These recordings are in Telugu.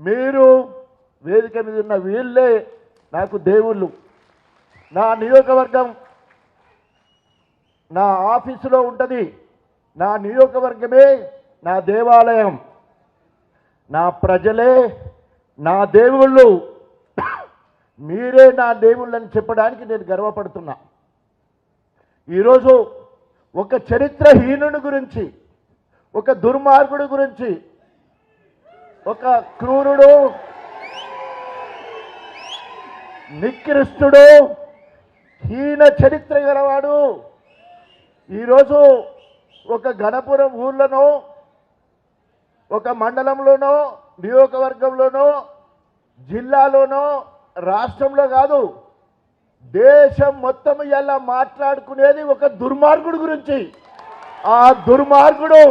మీరు వేదిక మీద ఉన్న వీళ్ళే నాకు దేవుళ్ళు. నా నియోజకవర్గం నా ఆఫీసులో ఉంటుంది. నా నియోజకవర్గమే నా దేవాలయం. నా ప్రజలే నా దేవుళ్ళు. మీరే నా దేవుళ్ళని చెప్పడానికి నేను గర్వపడుతున్నా. ఈరోజు ఒక చరిత్రహీనుని గురించి, ఒక దుర్మార్గుడి గురించి, ఒక క్రూరుడు, నికృష్టుడు, హీన చరిత్ర గలవాడు ఈరోజు ఒక గణపురం ఊర్లోనో, ఒక మండలంలోనో, నియోజకవర్గంలోనో, జిల్లాలోనో, రాష్ట్రంలో కాదు, దేశం మొత్తం ఇలా మాట్లాడుకునేది ఒక దుర్మార్గుడు గురించి. ఆ దుర్మార్గుడు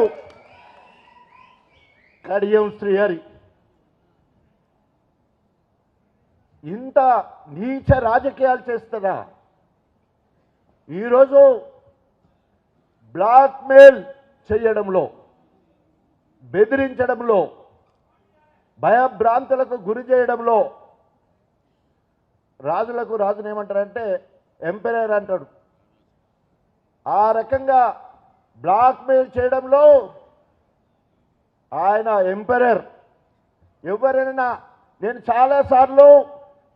కడియం శ్రీహరి. ఇంత నీచ రాజకీయాలు చేస్తారా? ఈరోజు బ్లాక్మెయిల్ చేయడంలో, బెదిరించడంలో, భయభ్రాంతులకు గురి చేయడంలో, రాజులకు రాజును ఏమంటారంటే ఎంపైరర్ అంటాడు. ఆ రకంగా బ్లాక్మెయిల్ చేయడంలో ఆయన ఎంపైరర్. ఎవరైనా నేను చాలాసార్లు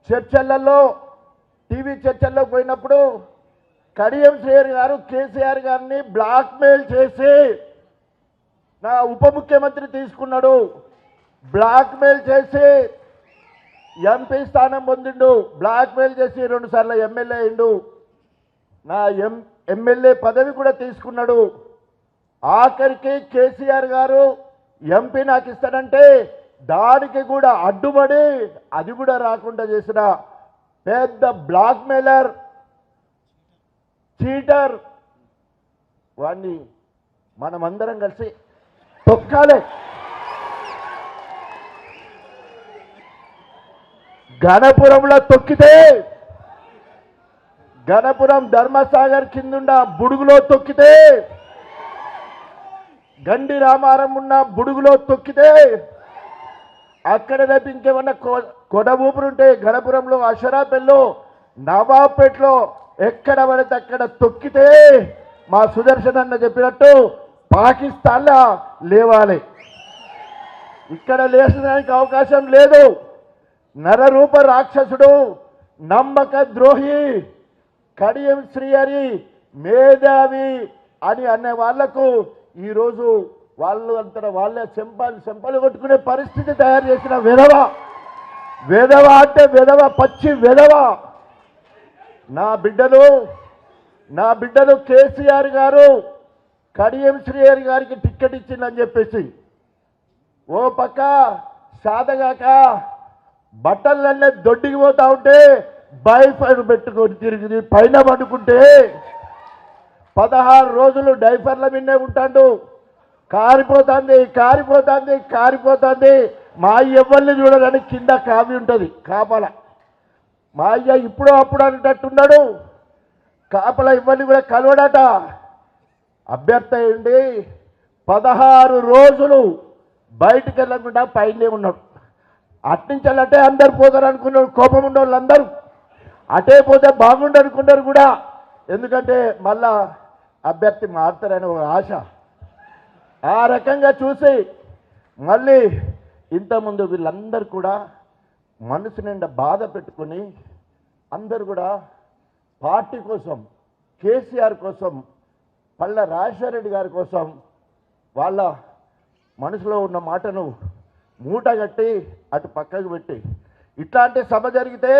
చర్చలలో, టీవీ చర్చల్లో పోయినప్పుడు కడియం శ్రీహరి గారు కేసీఆర్ గారిని బ్లాక్మెయిల్ చేసి నా ఉప ముఖ్యమంత్రి తీసుకున్నాడు, బ్లాక్మెయిల్ చేసి ఎంపీ స్థానం పొందిండు, బ్లాక్మెయిల్ చేసి 2 సార్లు ఎమ్మెల్యే అయిండు, నా ఎమ్మెల్యే పదవి కూడా తీసుకున్నాడు. ఆఖరికి కేసీఆర్ గారు ఎంపీ నాకు ఇస్తాడంటే దానికి కూడా అడ్డుపడి అది కూడా రాకుండా చేసిన పెద్ద బ్లాక్మెయిలర్, చీటర్. వాడిని మనమందరం కలిసి తొక్కాలి. గణపురంలో తొక్కితే, గణపురం ధర్మసాగర్ కిందున్న బుడుగులో తొక్కితే, గండి రామారం ఉన్న బుడుగులో తొక్కితే, అక్కడ రేపు ఇంకేమన్నా కొడ ఊపురుంటే గణపురంలో, అషరాపేటలో, నవాబ్పేటలో ఎక్కడ పడితే అక్కడ తొక్కితే మా సుదర్శన్ అన్న చెప్పినట్టు పాకిస్తాన్లో లేవాలి. ఇక్కడ లేచడానికి అవకాశం లేదు. నరరూప రాక్షసుడు, నమ్మక ద్రోహి కడియం శ్రీహరి మేధావి అని అనే వాళ్లకు ఈరోజు వాళ్ళు అంతా వాళ్ళే చెంపలు కొట్టుకునే పరిస్థితి తయారు చేసిన విధవ. విధవ అంటే విధవ, పచ్చి విధవ. నా బిడ్డలు కేసీఆర్ గారు కడియం శ్రీహరి గారికి టిక్కెట్ ఇచ్చిందని చెప్పేసి ఓ పక్క సాదగాక బట్టలన్నీ దొడ్డికి పోతా ఉంటే బైఫర్ పెట్టుకొని తిరిగి పైన పడుకుంటే 16 రోజులు డైఫర్ల మిన్నే ఉంటాడు. కారిపోతుంది. మా ఎవ్వరిని చూడడానికి కింద కావి ఉంటుంది కాపల. మా అయ్య ఇప్పుడు అప్పుడు అనేటట్టున్నాడు. కాపల ఇవ్వని కూడా కలవడట. అభ్యర్థి అయ్యండి 16 రోజులు బయటికి వెళ్ళకుండా పైనే ఉన్నాడు. అట్నుంచాలంటే అందరు పోతారు అనుకున్నారు. కోపం ఉన్న వాళ్ళందరూ అటే పోతే బాగుండు అనుకున్నారు కూడా. ఎందుకంటే మళ్ళా అభ్యర్థి మారుతారని ఒక ఆశ. ఆ రకంగా చూసి మళ్ళీ ఇంతకుముందు వీళ్ళందరూ కూడా మనసు నిండా బాధ పెట్టుకొని అందరూ కూడా పార్టీ కోసం, కేసీఆర్ కోసం, పళ్ళ రాజశేఖరరెడ్డి గారి కోసం వాళ్ళ మనసులో ఉన్న మాటను మూటగట్టి అటు పక్కకు పెట్టి, ఇట్లాంటి సభ జరిగితే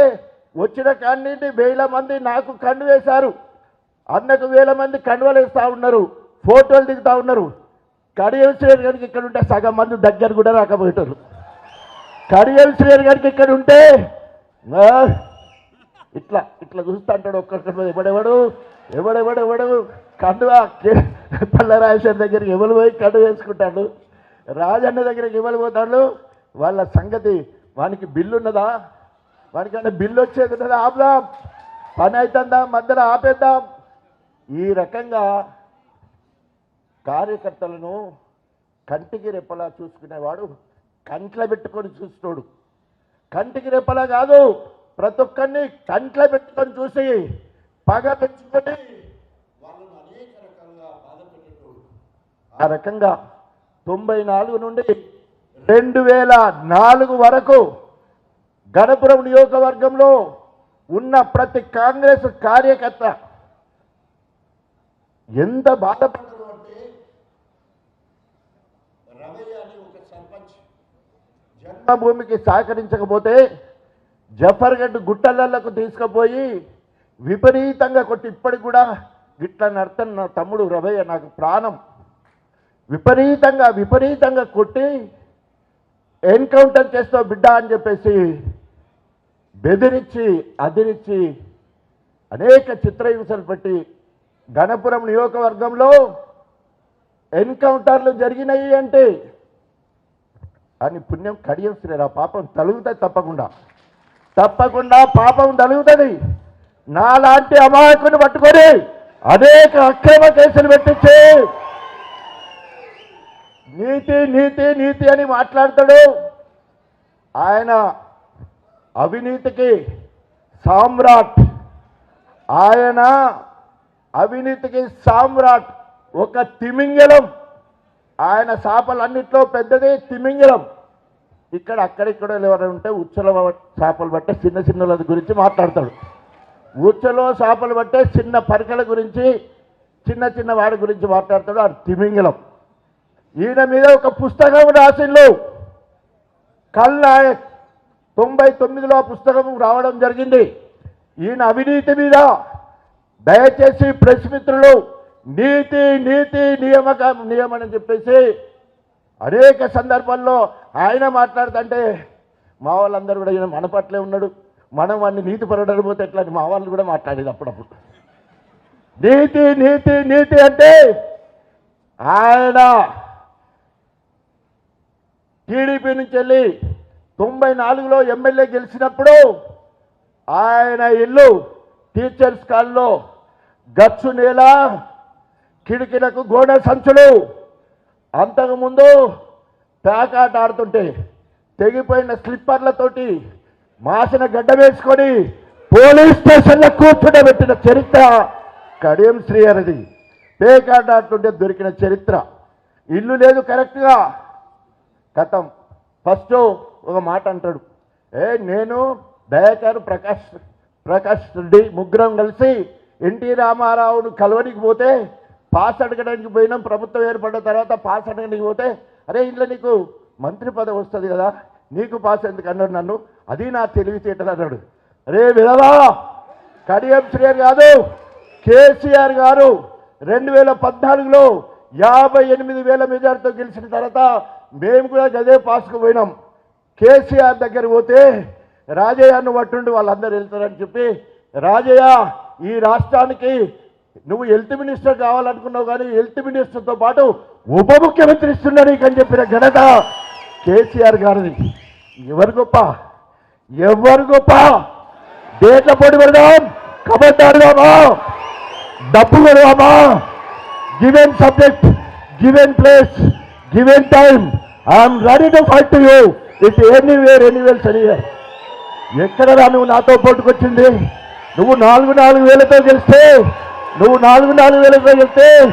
వచ్చిన కాన్నింటి 1000 మంది నాకు కండు వేశారు. అన్నకు 1000 మంది కండువలు వేస్తూ ఉన్నారు, ఫోటోలు దిగుతూ ఉన్నారు. కడియం శ్రీహరి గారికి ఇక్కడ ఉంటే సగం మంది దగ్గర కూడా రాకపోయేటారు. కడియం శ్రీహరి గారికి ఇక్కడ ఉంటే ఇట్లా చూస్తూ అంటాడు. ఒక్కరి ఎవడెవడు కండువా పల్ల రాజశేఖర్ దగ్గరికి ఎవరు పోయి కండు వేసుకుంటాడు. రాజన్న దగ్గరికి ఎవరు పోతాడు. వాళ్ళ సంగతి వానికి బిల్లు ఉన్నదా, వానికన్నా బిల్లు వచ్చేది ఉన్నదా, ఆపుదాం, పని అవుతుందా, మధ్యలో ఆపేద్దాం. ఈ రకంగా కార్యకర్తలను కంటికి రెప్పలా చూసుకునేవాడు కంట్లో పెట్టుకొని చూస్తాడు. కంటికి రెప్పలా కాదు, ప్రతి ఒక్కరిని కంట్లో పెట్టుకొని చూసి పగ పెంచుకొని వాళ్ళని అనేక రకంగా బాధ పెట్టేటోడు. ఆ రకంగా 94 నుండి 2004 వరకు గణపురం నియోజకవర్గంలో ఉన్న ప్రతి కాంగ్రెస్ కార్యకర్త ఎంత బాధపడ్డారు అంటే, రమయ్య అని ఒక సర్పంచ్ జన్మభూమికి సహకరించకపోతే జఫర్గఢ్ గుట్టలకు తీసుకుపోయి విపరీతంగా కొట్టి, ఇప్పటికి కూడా గిట్ల నడతను నా తమ్ముడు రమయ్య నాకు ప్రాణం, విపరీతంగా కొట్టి ఎన్కౌంటర్ చేస్తావు బిడ్డ అని చెప్పేసి బెదిరించి అదిరించి అనేక చిత్రహింసలు పెట్టి గణపురం నియోజకవర్గంలో ఎన్కౌంటర్లు జరిగినాయి అంటే అని పుణ్యం కడియం శ్రీరా, పాపం తలుగుతుంది, తప్పకుండా పాపం తలుగుతుంది. నాలాంటి అమాయకుని పట్టుకొని అనేక అక్రమ కేసులు పెట్టించి నీతి నీతి నీతి అని మాట్లాడతాడు. ఆయన అవినీతికి సామ్రాట్, ఒక తిమింగలం. ఆయన చేపలన్నింటిలో పెద్దది తిమింగలం. అక్కడిక్కడ ఎవరైనా ఉంటే ఉచ్చల చేపలు పట్టే చిన్న గురించి మాట్లాడతాడు. ఉచ్చలో చేపలు పట్టే చిన్న పరికల గురించి, చిన్న వాడి గురించి మాట్లాడతాడు. ఆ తిమింగలం. ఈయన మీద ఒక పుస్తకం రాసిండు, కల్నాయక్. 99లో ఆ పుస్తకం రావడం జరిగింది. ఈయన అవినీతి మీద. దయచేసి ప్రెస్ మిత్రులు, నీతి నీతి నియమని చెప్పేసి అనేక సందర్భాల్లో ఆయన మాట్లాడుతుంటే మా వాళ్ళందరూ కూడా ఈయన మన పట్లే ఉన్నాడు, మనం వాడిని నీతి పరడలు పోతే ఎట్లా మా వాళ్ళు కూడా మాట్లాడేది అప్పుడప్పుడు. నీతి నీతి నీతి అంటే ఆయన టీడీపీ నుంచి వెళ్ళి 94లో ఎమ్మెల్యే గెలిచినప్పుడు ఆయన ఇల్లు టీచర్స్ కాల్లో గచ్చు నేల, కిటికీలకు గోడ సంచులు. అంతకుముందు ప్యాకాట ఆడుతుంటే తెగిపోయిన స్లిప్పర్లతోటి మాసిన గడ్డ వేసుకొని పోలీస్ స్టేషన్లో కూర్చుండబెట్టిన చరిత్ర కడియం శ్రీహరిది. పేకాట ఆడుతుంటే దొరికిన చరిత్ర. ఇల్లు లేదు కరెక్ట్గా. కథం ఫస్ట్ ఒక మాట అంటాడు, నేను దయాకర్ ప్రకాష్ రెడ్డి ముగ్గురం కలిసి ఎన్టీ రామారావును కలవనికి పోతే పాస్ అడగడానికి పోయినాం. ప్రభుత్వం ఏర్పడిన తర్వాత పాస్ అడగడానికి పోతే, అరే ఇంట్లో నీకు మంత్రి పదవి వస్తుంది కదా, నీకు పాస్ ఎందుకు అన్నాడు నన్ను. అది నా తెలివితేటలు అన్నాడు. అరే విధవా, కడియం శ్రీహరి కాదు, కేసీఆర్ గారు 2014లో 58,000 మెజార్టీతో గెలిచిన తర్వాత మేము కూడా గదే పాస్కు పోయినాం. కేసీఆర్ దగ్గర పోతే రాజయ్యను పట్టుండి వాళ్ళందరూ వెళ్తారని చెప్పి, రాజయ్య ఈ రాష్ట్రానికి నువ్వు హెల్త్ మినిస్టర్ కావాలనుకున్నావు, కానీ హెల్త్ మినిస్టర్తో పాటు ఉప ముఖ్యమంత్రి ఇస్తున్నా నీకని చెప్పిన ఘనత కేసీఆర్ గారిది. ఎవరు గొప్ప దేంట్లో పోటీ పెడదాం, కబడ్డాడుదామా, డబ్బు పెడదామా, given subject, given place, given time, I'm ready to fight to you it anywhere anywhere. ఎక్కడ నువ్వు నాతో పోటుకొచ్చింది? నువ్వు 4,000తో గెలిస్తే 12,000, 33,000,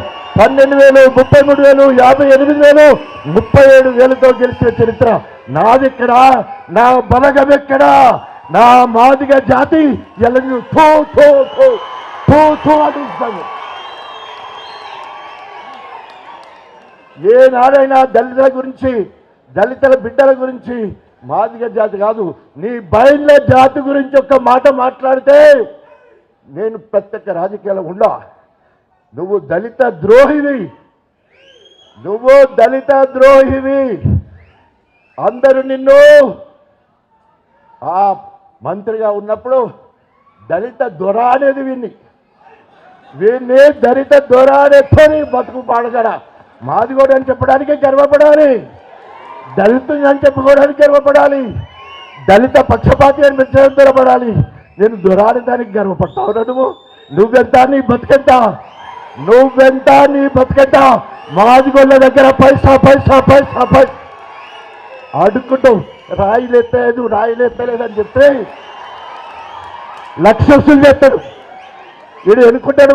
58,000, 37,000తో గెలిచిన చరిత్ర నాదిక్కడా, నా బలగం ఎక్కడా, నా మాదిగ జాతి ఎలా అడుగుతాను. ఏనాడైనా దళితుల గురించి, దళితుల బిడ్డల గురించి, మాదిగ జాతి కాదు నీ బయళ్ళ జాతి గురించి ఒక్క మాట మాట్లాడితే నేను ప్రత్యేక రాజకీయాలు ఉండా. నువ్వు దళిత ద్రోహివి. అందరూ నిన్ను ఆ మంత్రిగా ఉన్నప్పుడు దళిత దొర అనేది వీణ్ణి దళిత దొర అనేని బతుకు పాడగడ. మాదిగోడు అని చెప్పడానికే గర్వపడాలి, దళితుని అని చెప్పుకోవడానికి గర్వపడాలి, దళిత పక్షపాతి అని గర్వపడాలి. నేను దొరాని దానికి గర్వపడతావు. నువ్వెంత నీ బతికెంత, మాదిగోళ్ళ దగ్గర పైసా. అడుక్కుంటూ రాయిలెత్తలేదు రాయిలెత్తలేదని చెప్తే లక్షలు చేస్తాడు. వీడు ఎన్నుకుంటాడు,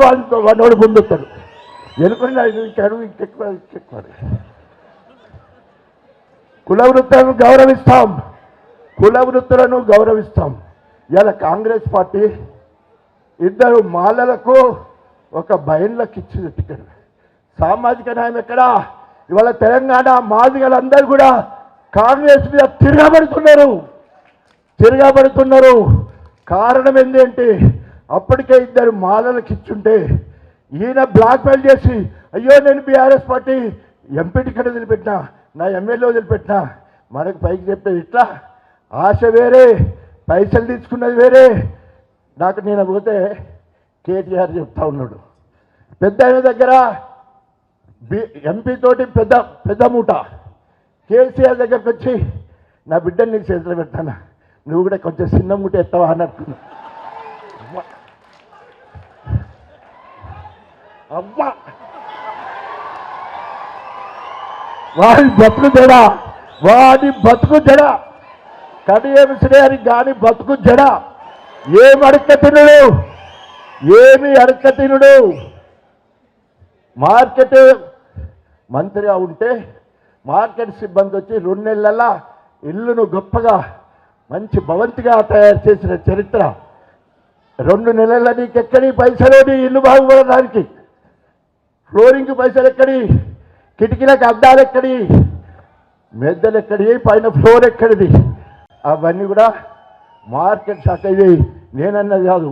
వాడు ముందుతాడు. ఎన్నుకుంటాడు ఇంకెక్కువ. కుల వృత్తులను గౌరవిస్తాం, కుల వృత్తులను గౌరవిస్తాం. ఇలా కాంగ్రెస్ పార్టీ ఇద్దరు మాలలకు ఒక బయళ్ళకి ఇచ్చింది టికెట్. సామాజిక న్యాయం ఎక్కడా? ఇవాళ తెలంగాణ మాదిగలందరూ కూడా కాంగ్రెస్ మీద తిరగబడుతున్నారు. కారణం ఏంటంటే అప్పటికే ఇద్దరు మాలలకు ఇచ్చుంటే ఈయన బ్లాక్మెయిల్ చేసి అయ్యో నేను బీఆర్ఎస్ పార్టీ ఎంపీ టికెట్ వదిలిపెట్టినా, నా ఎమ్మెల్యే వదిలిపెట్టినా. మనకు పైకి చెప్పేది ఇట్లా, ఆశ వేరే, పైసలు తీసుకున్నది వేరే. నేను పోతే కేటీఆర్ చెప్తా ఉన్నాడు, పెద్ద ఆయన దగ్గర ఎంపీ తోటి పెద్ద మూట. కేసీఆర్ దగ్గరకు వచ్చి నా బిడ్డని నీకు చేతిలో పెడతానా, నువ్వు కూడా కొంచెం చిన్న మూట ఎత్తావా అన్నట్టు. అమ్మా వాడి బతుకు జడ కడియం శ్రేయాని గాని బతుకు జడ. ఏమి అడక్క తినుడు. మార్కెట్ మంత్రిగా ఉంటే మార్కెట్ సిబ్బంది వచ్చి 2 నెలల ఇల్లును గొప్పగా మంచి భవంతిగా తయారు చేసిన చరిత్ర. 2 నెలల నీకెక్కడి పైసలు, నీ ఇల్లు బాగుపడడానికి ఫ్లోరింగ్ పైసలు ఎక్కడి, కిటికీలకు అద్దాలు ఎక్కడి, మెద్దలు ఎక్కడి, పైన ఫ్లోర్ ఎక్కడిది? అవన్నీ కూడా మార్కెట్ శాఖ. ఇది నేనన్నది కాదు,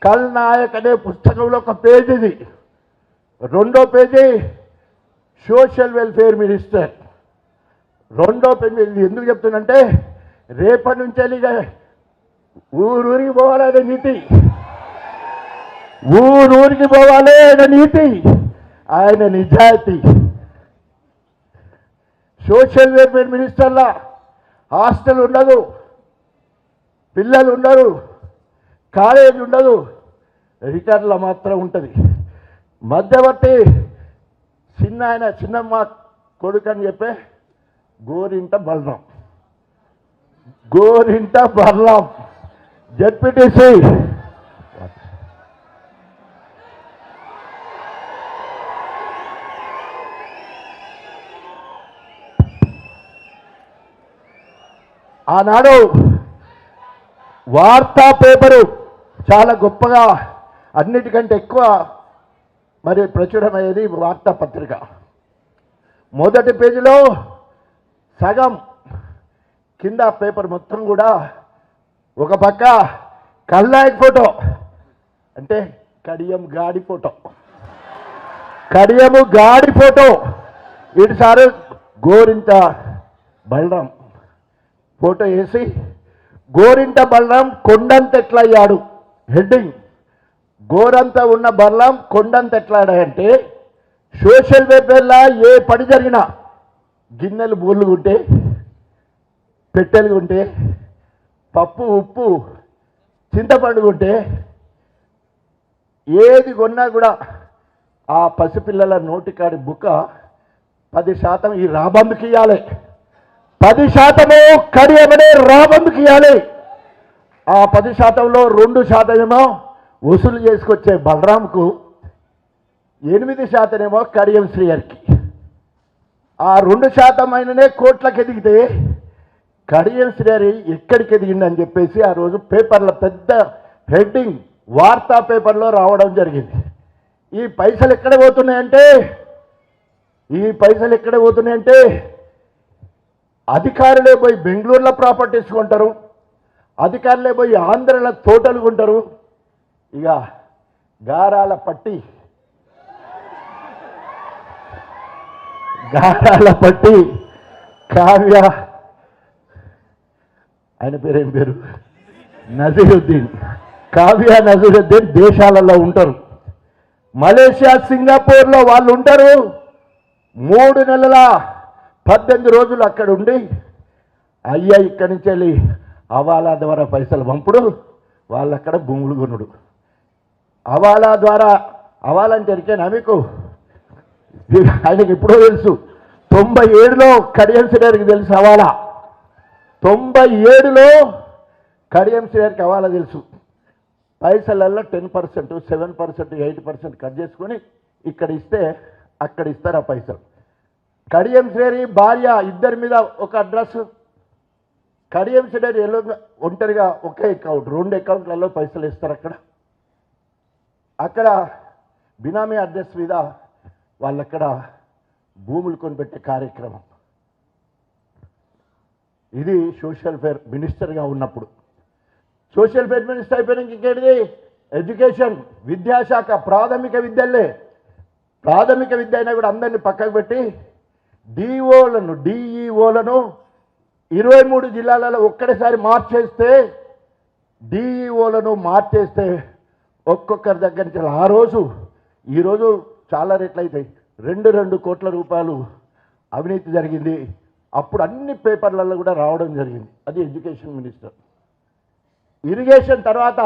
కల్ నాయక్ అనే పుస్తకంలో ఒక పేజీ ఇది. 2వ పేజీ సోషల్ వెల్ఫేర్ మినిస్టర్. 2వ పేజీ ఎందుకు చెప్తుందంటే రేపటి నుంచి ఊరూరికి పోవాలనే నీతి, ఊరూరికి పోవాలి అనే నీతి, ఆయన నిజాయితీ. సోషల్ వెల్ఫేర్ మినిస్టర్లా హాస్టల్ ఉండదు, పిల్లలు ఉండరు, కాలేజ్ ఉండదు, రిటర్న్లో మాత్రం ఉంటుంది. మధ్యవర్తి చిన్నమ్మ కొడుకు అని చెప్పే గోరింట బలరాం జెడ్పీటీసీ. ఆనాడు వార్తా పేపరు చాలా గొప్పగా, అన్నిటికంటే ఎక్కువ మరి ప్రచురమయ్యేది వార్తాపత్రిక. మొదటి పేజీలో సగం కింద పేపర్ మొత్తం కూడా ఒక పక్క కల్నాయక్ ఫోటో, అంటే కడియం గాడి ఫోటో. ఇటుసారి గోరింట బలరాం ఫోటో వేసి గోరింట బలరాం కొండంత ఎట్లా అయ్యాడు హెడ్డింగ్. గోరంతా ఉన్న బలరాం కొండంత ఎట్లా అయ్యాడంటే సోషల్ వెల్ఫేర్లా ఏ పని జరిగినా గిన్నెలు బోర్లుగుంటే, పెట్టెలుగుంటే, పప్పు ఉప్పు చింతపండుగుంటే, ఏది కొన్నా కూడా ఆ పసిపిల్లల నోటికాడి బుక్క 10% ఈ రాబందుకి ఇవ్వాలి, 10% కడియమనే రాబందుకి ఇవ్వాలి. ఆ 10%లో 2% ఏమో వసూలు చేసుకొచ్చే బలరాంకు, 8% ఏమో కడియం శ్రీయర్కి. ఆ 2% అయిననే కోట్లకు ఎదిగితే కడియం శ్రీహరి ఎక్కడికి ఎదిగిందని చెప్పేసి ఆ రోజు పేపర్లో పెద్ద హెడ్డింగ్ వార్తా పేపర్లో రావడం జరిగింది. ఈ పైసలు ఎక్కడ పోతున్నాయంటే అధికారులే పోయి బెంగళూరులో ప్రాపర్టీస్ కొంటారు, అధికారులే పోయి ఆంధ్రలో తోటలు కొంటారు. ఇక గారాల పట్టి కావ్య, ఆయన ఏం పేరు నజీరుద్దీన్, కావ్య నజీరుద్దీన్ దేశాలలో ఉంటారు. మలేషియా, సింగపూర్లో వాళ్ళు ఉంటారు. 3 నెలల 18 రోజులు అక్కడ ఉండి ఇక్కడి నుంచి వెళ్ళి హవాలా ద్వారా పైసలు పంపుడు, వాళ్ళు అక్కడ భూములు కొనుడు. హవాలా ద్వారా, హవాలా అంటే ఎరికేనా మీకు? ఆయనకి ఎప్పుడో తెలుసు, 97లో కడియం శ్రీహరికి తెలుసు హవాలా. 97లో కడియం శ్రీగారికి అవాలా తెలుసు, పైసలల్లో 10%, 7%, 8% కట్ చేసుకొని ఇక్కడ ఇస్తే అక్కడ ఇస్తారు ఆ పైసలు. కడియం శ్రీగారి భార్య ఇద్దరి మీద ఒక అడ్రస్, కడియం శ్రీగారి ఒంటరిగా ఒకే అకౌంట్, 2 అకౌంట్లలో పైసలు ఇస్తారు. అక్కడ బినామీ అడ్రస్ మీద వాళ్ళక్కడ భూములు కొనిపెట్టే కార్యక్రమం. ఇది సోషల్ ఫేర్ మినిస్టర్గా ఉన్నప్పుడు. సోషల్ ఫేర్ మినిస్టర్ అయిపోయినాక ఇంకేంటిది ఎడ్యుకేషన్, విద్యాశాఖ, ప్రాథమిక విద్యలే. ప్రాథమిక విద్య అయినా కూడా అందరినీ పక్కకు పెట్టి డిఓలను, డిఈఓలను 23 జిల్లాలలో ఒక్కడేసారి మార్చేస్తే, డిఈఓలను మార్చేస్తే ఒక్కొక్కరి దగ్గర నుంచి ఈరోజు చాలా రేట్లు అవుతాయి. 2 కోట్ల రూపాయలు అవినీతి జరిగింది. అప్పుడు అన్ని పేపర్లలో కూడా రావడం జరిగింది. అది ఎడ్యుకేషన్ మినిస్టర్. ఇరిగేషన్ తర్వాత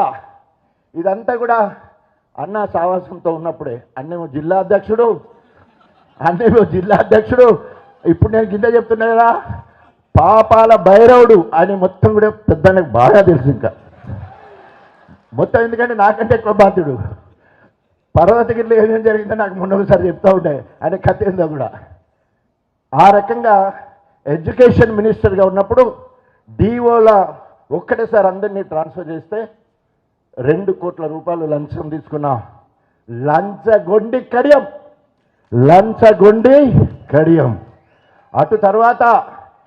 ఇదంతా కూడా అన్న సావాసంతో ఉన్నప్పుడే, అన్నేమో జిల్లా అధ్యక్షుడు, ఇప్పుడు నేను కింద చెప్తున్నా కదా, పాపాల భైరవుడు అని మొత్తం కూడా పెద్ద నాకు బాగా తెలుసు. ఇంకా మొత్తం ఎందుకంటే నాకంటే ఎక్కువ బాధ్యుడు. పర్వతగిరిలో ఏమేం జరిగిందో నాకు మొన్న ఒకసారి చెప్తూ ఉండే ఆయన కథ ఏందో కూడా. ఆ రకంగా ఎడ్యుకేషన్ మినిస్టర్గా ఉన్నప్పుడు డిఓల ఒక్కటేసారి అందరినీ ట్రాన్స్ఫర్ చేస్తే 2 కోట్ల రూపాయలు లంచం తీసుకున్నా. లంచగొండి కడియం. అటు తర్వాత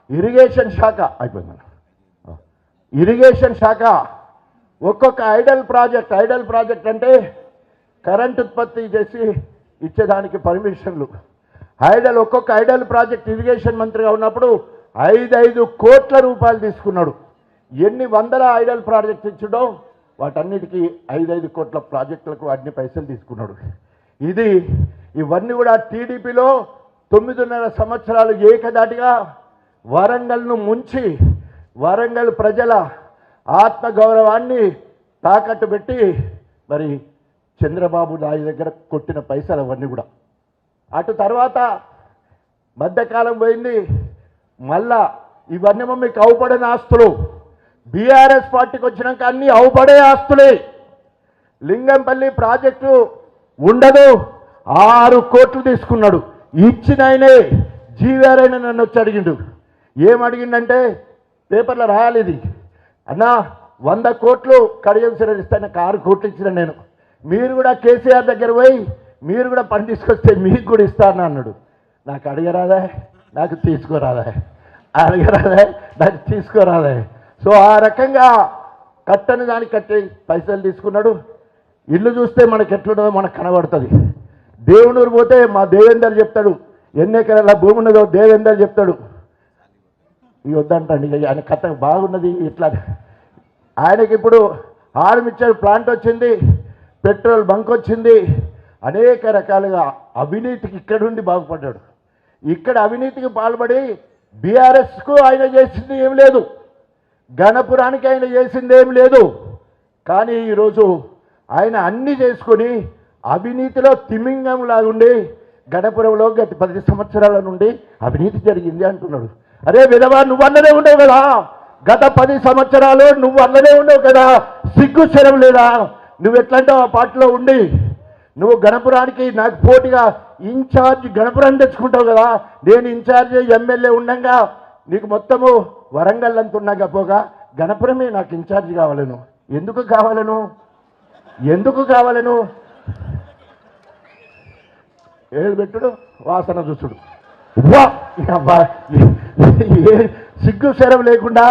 ఇరిగేషన్ శాఖ అయిపోయింది. ఇరిగేషన్ శాఖ ఒక్కొక్క ఐడల్ ప్రాజెక్ట్ అంటే కరెంట్ ఉత్పత్తి చేసి ఇచ్చేదానికి పర్మిషన్లు. ఒక్కొక్క ఐడల్ ప్రాజెక్ట్ ఇరిగేషన్ మంత్రిగా ఉన్నప్పుడు 5 కోట్ల రూపాయలు తీసుకున్నాడు. ఎన్ని వందల ఐడల్ ప్రాజెక్ట్స్ ఇచ్చాడో వాటన్నిటికీ 5 కోట్ల ప్రాజెక్టులకు అన్ని పైసలు తీసుకున్నాడు. ఇవన్నీ కూడా టీడీపీలో 9.5 సంవత్సరాలు ఏకదాటిగా వరంగల్ను ముంచి వరంగల్ ప్రజల ఆత్మగౌరవాన్ని తాకట్టు పెట్టి మరి చంద్రబాబు నాయుడు దగ్గర కొట్టిన పైసలు అవన్నీ కూడా. అటు తర్వాత మధ్యకాలం పోయింది. మళ్ళా ఇవన్నీ మీకు అవుపడని ఆస్తులు. బీఆర్ఎస్ పార్టీకి వచ్చినాక అన్ని అవుపడే ఆస్తులే. లింగంపల్లి ప్రాజెక్టు ఉండదు, 6 కోట్లు తీసుకున్నాడు. ఇచ్చిన ఆయనే జీవీఆర్ అయినా నన్ను వచ్చి అడిగిండు. ఏమడిగిండంటే పేపర్లో రాయాలి ఇది, అన్నా 100 కోట్లు కడియం శ్రీగారు ఇస్తే నాకు 6 కోట్లు ఇచ్చిన నేను, మీరు కూడా కేసీఆర్ దగ్గర పోయి మీరు కూడా పని తీసుకొస్తే మీకు కూడా ఇస్తాను అన్నాడు. నాకు అడగరాదా, నాకు తీసుకోరాదా, నాకు తీసుకోరాదా. సో ఆ రకంగా కట్టని దానికి కట్టి పైసలు తీసుకున్నాడు. ఇల్లు చూస్తే మనకి ఎట్లున్నదో మనకు కనబడుతుంది. దేవునూరు పోతే మా దేవేందర్ చెప్తాడు, ఎన్ని ఎకరాల భూమి ఉన్నదో దేవేందర్ చెప్తాడు. ఇవి వద్దంటండి, ఆయన కథ బాగున్నది. ఇట్లా ఆయనకి ఇప్పుడు ఆర్మిచ్చర్ ప్లాంట్ వచ్చింది, పెట్రోల్ బంక్ వచ్చింది, అనేక రకాలుగా అవినీతికి ఇక్కడుండి బాగుపడ్డాడు. ఇక్కడ అవినీతికి పాల్పడి బీఆర్ఎస్కు ఆయన చేసింది ఏం లేదు, గణపురానికి ఆయన చేసింది ఏం లేదు. కానీ ఈరోజు ఆయన అన్నీ చేసుకొని అవినీతిలో తిమింగంలాగా ఉండి గణపురంలో గత 10 సంవత్సరాల నుండి అవినీతి జరిగింది అంటున్నాడు. అరే విధవా, నువ్వు అన్నదే ఉండవు కదా, గత 10 సంవత్సరాలు నువ్వు అన్నదే ఉండవు కదా, సిగ్గు శరం లేదా? నువ్వు ఎట్లంటావు ఆ పార్టీలో ఉండి నువ్వు గణపురానికి నాకు పోటీగా ఇన్ఛార్జ్ గణపురం తెచ్చుకుంటావు కదా. నేను ఇన్ఛార్జ్ ఎమ్మెల్యే ఉండగా నీకు మొత్తము వరంగల్ అంత ఉన్నాగా పోగా గణపురమే నాకు ఇన్ఛార్జ్ కావాలను. ఎందుకు కావాలను? ఏడు పెట్టుడు, వాసన చూసుడు, సిగ్గు శరం లేకుండా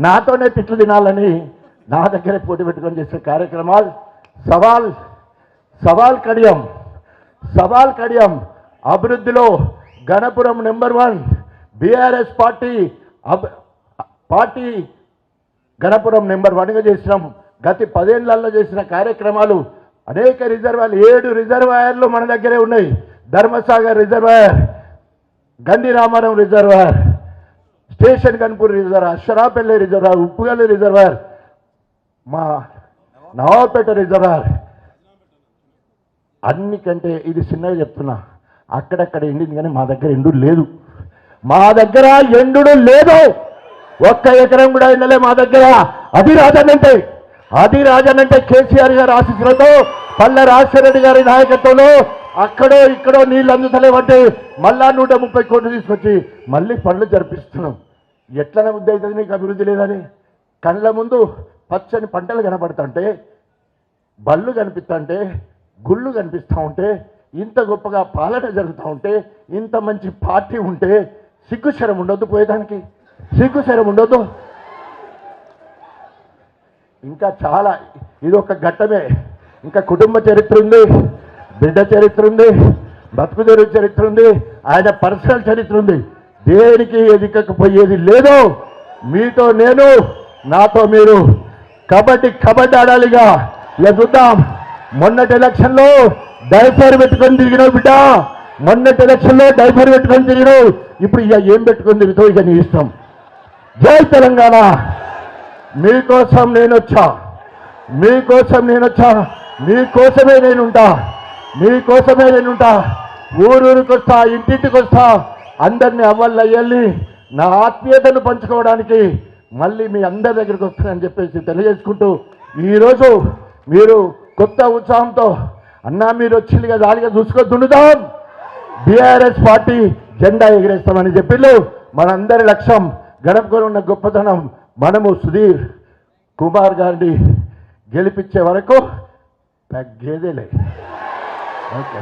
నాతోనే తిట్లు తినాలని నా దగ్గరే పోటీ పెట్టుకొని చేసే కార్యక్రమాలు. సవాల్ కడియం అభివృద్ధిలో Ganapuram number 1. BRS party Ganapuram number 1గా చేసినాం. గత 10 ఏళ్లలో చేసిన కార్యక్రమాలు అనేక రిజర్వాయర్లు, 7 రిజర్వాయర్లు మన దగ్గరే ఉన్నాయి. Dharmasagar reservoir, Gandi Ramaram reservoir, station Ghanpur reservoir, Sharapalli reservoir, Uppugalli reservoir, మా నవాపేట రిజర్వాయర్. అన్నికంటే ఇది చిన్నగా చెప్తున్నా, అక్కడక్కడ ఎండింది కానీ మా దగ్గర ఎండు లేదు. ఒక్క ఎకరం కూడా ఇళ్ళలే మా దగ్గర. అది రాజనంటే, అది రాజనంటే కేసీఆర్ గారి ఆశీస్సులతో, పల్లె రాజశేఖర గారి నాయకత్వంలో అక్కడో ఇక్కడో నీళ్ళు అందుతలేవంటే మళ్ళా 130 కోట్లు తీసుకొచ్చి మళ్ళీ పనులు జరిపిస్తున్నాం. ఎట్లనే బుద్ధి అవుతుంది నీకు అభివృద్ధి లేదని? కళ్ళ ముందు పచ్చని పంటలు కనబడుతుంటే, బళ్ళు కనిపిస్తుంటే, గుళ్ళు కనిపిస్తూ ఉంటే, ఇంత గొప్పగా పాలన జరుగుతూ ఉంటే, ఇంత మంచి పార్టీ ఉంటే సిగ్గుశరం ఉండొద్దు? పోయేదానికి సిగ్గుశరం ఉండొద్దు? ఇంకా చాలా, ఇది ఒక ఘట్టమే. ఇంకా కుటుంబ చరిత్ర ఉంది, బిడ్డ చరిత్ర ఉంది, బతుకు తెరువు చరిత్ర ఉంది, ఆయన పర్సనల్ చరిత్ర ఉంది. దేనికి ఎదికకపోయేది లేదు. మీతో నేను, నాతో మీరు. కబడ్డీ ఆడాలిగా. ఇక చూద్దాం. మొన్నటి ఎలక్షన్లో డైపర్ పెట్టుకొని తిరిగినావు బిడ్డ, మొన్నటి ఎలక్షన్లో డైపర్ పెట్టుకొని తిరిగినావు. ఇప్పుడు ఇక ఏం పెట్టుకొని తిరుగుతావు? ఇక నీ ఇష్టం. జై తెలంగాణ. మీకోసం నేనొచ్చా, మీకోసం నేనొచ్చా, మీకోసమే నేనుంటా, మీకోసమే నేనుంటా. ఊరూరికి వస్తా, ఇంటింటికి వస్తా, అందరినీ అవ్వల్లయ్యల్ని నా ఆత్మీయతను పంచుకోవడానికి మళ్ళీ మీ అందరి దగ్గరికి వస్తానని చెప్పేసి తెలియజేసుకుంటూ, ఈరోజు మీరు కొత్త ఉత్సాహంతో అన్నా మీరు వచ్చింది కదా దానిగా చూసుకొని బీఆర్ఎస్ పార్టీ జెండా ఎగిరేస్తామని చెప్పిళ్ళు. మనందరి లక్ష్యం గడపకొని ఉన్న గొప్పతనం. మనము సుధీర్ కుమార్ గారిని గెలిపించే వరకు తగ్గేదేలే. ఓకే.